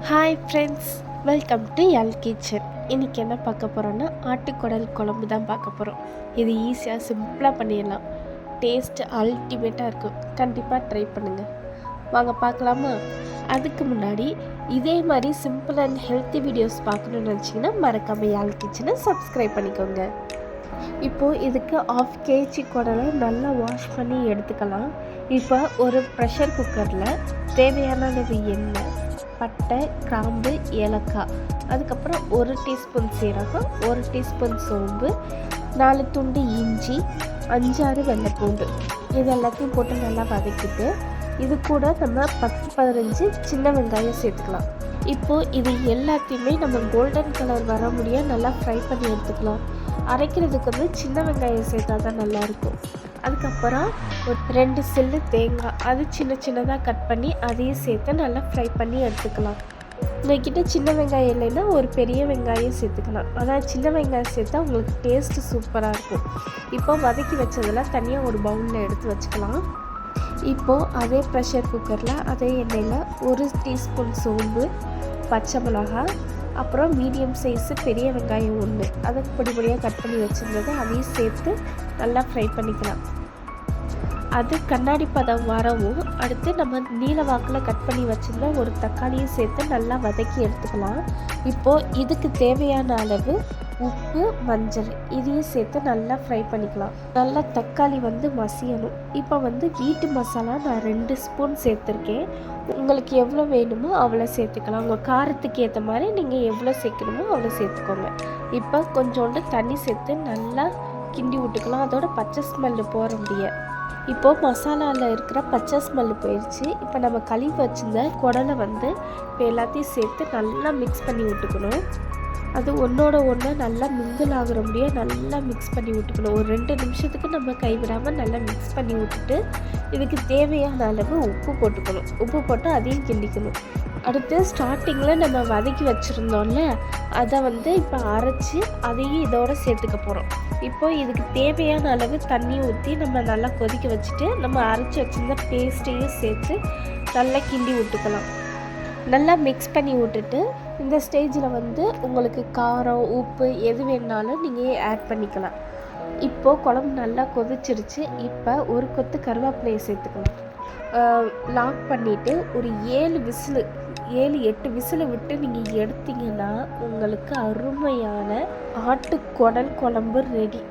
Hi friends, welcome to L kitchen. இன்றைக்கி என்ன பார்க்க போகிறோன்னா ஆட்டுக்குடல் குழம்பு தான் பார்க்க போகிறோம். இது ஈஸியாக சிம்பிளாக பண்ணிடலாம். டேஸ்ட்டு அல்டிமேட்டாக இருக்கும். கண்டிப்பாக ட்ரை பண்ணுங்கள். வாங்க பார்க்கலாமா? அதுக்கு முன்னாடி இதே மாதிரி சிம்பிள் அண்ட் ஹெல்த்தி வீடியோஸ் பார்க்கணுன்னு நினச்சிங்கன்னா மறக்காமல் எல் கிச்சனை சப்ஸ்கிரைப் பண்ணிக்கோங்க. இப்போது இதுக்கு 1/2 kg குடலை நல்லா வாஷ் பண்ணி எடுத்துக்கலாம். இப்போ ஒரு ப்ரெஷர் குக்கரில் தேவையான எண்ணெய், பட்டை, கிராம்பு, ஏலக்காய், அதுக்கப்புறம் 1 டீஸ்பூன் சீரகம், 1 டீஸ்பூன் சோம்பு, 4 துண்டு இஞ்சி, 5-6 வெள்ளைப்பூண்டு, இது எல்லாத்தையும் போட்டு நல்லா வதக்கிட்டு இது கூட நம்ம 10-15 சின்ன வெங்காயம் சேர்த்துக்கலாம். இப்போது இது எல்லாத்தையுமே நம்ம கோல்டன் கலர் வர முடிய நல்லா ஃப்ரை பண்ணி எடுத்துக்கலாம். அரைக்கிறதுக்கு சின்ன வெங்காயம் சேர்த்தா தான் நல்லாயிருக்கும். அதுக்கப்புறம் ஒரு 2 சில்லு தேங்காய், அது சின்ன சின்னதாக கட் பண்ணி அதையும் சேர்த்து நல்லா ஃப்ரை பண்ணி எடுத்துக்கலாம். உங்கள்கிட்ட சின்ன வெங்காயம் இல்லைன்னா ஒரு பெரிய வெங்காயம் சேர்த்துக்கலாம். ஆனால் சின்ன வெங்காயம் சேர்த்தா உங்களுக்கு டேஸ்ட்டு சூப்பராக இருக்கும். இப்போ வதக்கி வச்சதெல்லாம் தனியாக ஒரு பவுலில் எடுத்து வச்சுக்கலாம். இப்போது அதே ப்ரெஷர் குக்கரில் அதே எண்ணெயில் 1 டீஸ்பூன் சோம்பு, பச்சை மிளகாய், அப்புறம் மீடியம் சைஸு பெரிய வெங்காயம் 1, அதை பொடியாக கட் பண்ணி வச்சுருந்தது அதையும் சேர்த்து நல்லா ஃப்ரை பண்ணிக்கலாம். அது கண்ணாடி பதம் வரவும் அடுத்து நம்ம நீல வாக்கில் கட் பண்ணி வச்சுருந்த ஒரு தக்காளியும் சேர்த்து நல்லா வதக்கி எடுத்துக்கலாம். இப்போது இதுக்கு தேவையான அளவு உப்பு, மஞ்சள் இதையும் சேர்த்து நல்லா ஃப்ரை பண்ணிக்கலாம். நல்லா தக்காளி மசியணும். இப்போ வீட்டு மசாலா நான் 2 ஸ்பூன் சேர்த்துருக்கேன். உங்களுக்கு எவ்வளோ வேணுமோ அவ்வளோ சேர்த்துக்கலாம். உங்கள் காரத்துக்கு ஏற்ற மாதிரி நீங்கள் எவ்வளோ சேர்க்கணுமோ அவ்வளோ சேர்த்துக்கோங்க. இப்போ கொஞ்சோண்டு தண்ணி சேர்த்து நல்லா கிண்டி விட்டுக்கலாம். அதோட பச்சை ஸ்மெல்லு போகிற முடிய. இப்போது மசாலாவில் இருக்கிற பச்சை ஸ்மெல்லு போயிடுச்சு. இப்போ நம்ம கழுவி வச்சுருந்த குடலை இப்போ எல்லாத்தையும் சேர்த்து நல்லா மிக்ஸ் பண்ணி விட்டுக்கணும். அது ஒன்றோட ஒன்று நல்லா மிங்கிள் ஆகிற முடிய நல்லா மிக்ஸ் பண்ணி விட்டுக்கணும். ஒரு 2 நிமிஷத்துக்கு நம்ம கைவிடாமல் நல்லா மிக்ஸ் பண்ணி விட்டுட்டு இதுக்கு தேவையான அளவு உப்பு போட்டுக்கணும். உப்பு போட்டு அதையும் கிண்டிக்கணும். அடுத்து ஸ்டார்டிங்கில் நம்ம வதக்கி வச்சுருந்தோம்ல, அதை இப்போ அரைச்சி அதையும் இதோடு சேர்த்துக்க போகிறோம். இப்போது இதுக்கு தேவையான அளவு தண்ணி ஊற்றி நம்ம நல்லா கொதிக்க வச்சுட்டு நம்ம அரைச்சி வச்சுருந்த பேஸ்ட்டையும் சேர்த்து நல்லா கிண்டி விட்டுக்கலாம். நல்லா மிக்ஸ் பண்ணி விட்டுட்டு இந்த ஸ்டேஜில் உங்களுக்கு காரம், உப்பு எது வேணாலும் நீங்கள் ஆட் பண்ணிக்கலாம். இப்போது குழம்பு நல்லா கொதிச்சிருச்சு. இப்போ ஒரு கொத்து கருவேப்பிலையை சேர்த்துக்கலாம். லாக் பண்ணிவிட்டு ஒரு 7-8 விசில் விட்டு நீங்கள் எடுத்தீங்கன்னா உங்களுக்கு அருமையான ஆட்டுக்குடல் குழம்பு ரெடி.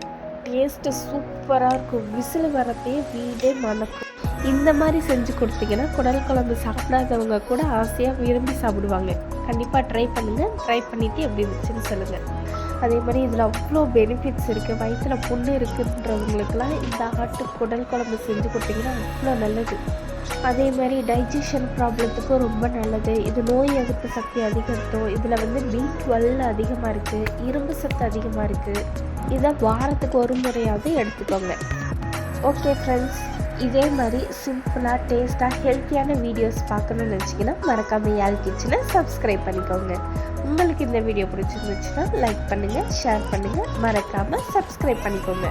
டேஸ்ட்டு சூப்பராக இருக்கும். விசில் வரப்பே வீடே மணக்கும். இந்த மாதிரி செஞ்சு கொடுத்தீங்கன்னா குடல் குழம்பு சாப்பிடாதவங்க கூட ஆசையாக விரும்பி சாப்பிடுவாங்க. கண்டிப்பாக ட்ரை பண்ணுங்கள். ட்ரை பண்ணிவிட்டு எப்படி இருந்துச்சுன்னு சொல்லுங்கள். அதே மாதிரி இதில் அவ்வளோ பெனிஃபிட்ஸ் இருக்குது. வயிற்றில் புண்ணு இருக்குன்றவங்களுக்கெல்லாம் இந்த குடல் குழம்பு செஞ்சு கொடுத்தீங்கன்னா அவ்வளோ நல்லது. அதே மாதிரி டைஜஷன் ப்ராப்ளத்துக்கும் ரொம்ப நல்லது. இது நோய் எதிர்ப்பு சக்தி அதிகரிக்கும். இதில் B12 அதிகமாக இருக்குது, இரும்பு சத்து அதிகமாக இருக்குது. இதை வாரத்துக்கு ஒரு முறையாவது எடுத்துக்கோங்க. ஓகே ஃப்ரெண்ட்ஸ், இதே மாதிரி சிம்பிளாக டேஸ்ட்டாக ஹெல்த்தியான வீடியோஸ் பார்க்கணுன்னு நினச்சிங்கன்னா மறக்காமல் எல் கிச்சனை சப்ஸ்கிரைப் பண்ணிக்கோங்க. உங்களுக்கு இந்த வீடியோ பிடிச்சிருந்துச்சுன்னா லைக் பண்ணுங்கள், ஷேர் பண்ணுங்கள், மறக்காமல் சப்ஸ்கிரைப் பண்ணிக்கோங்க.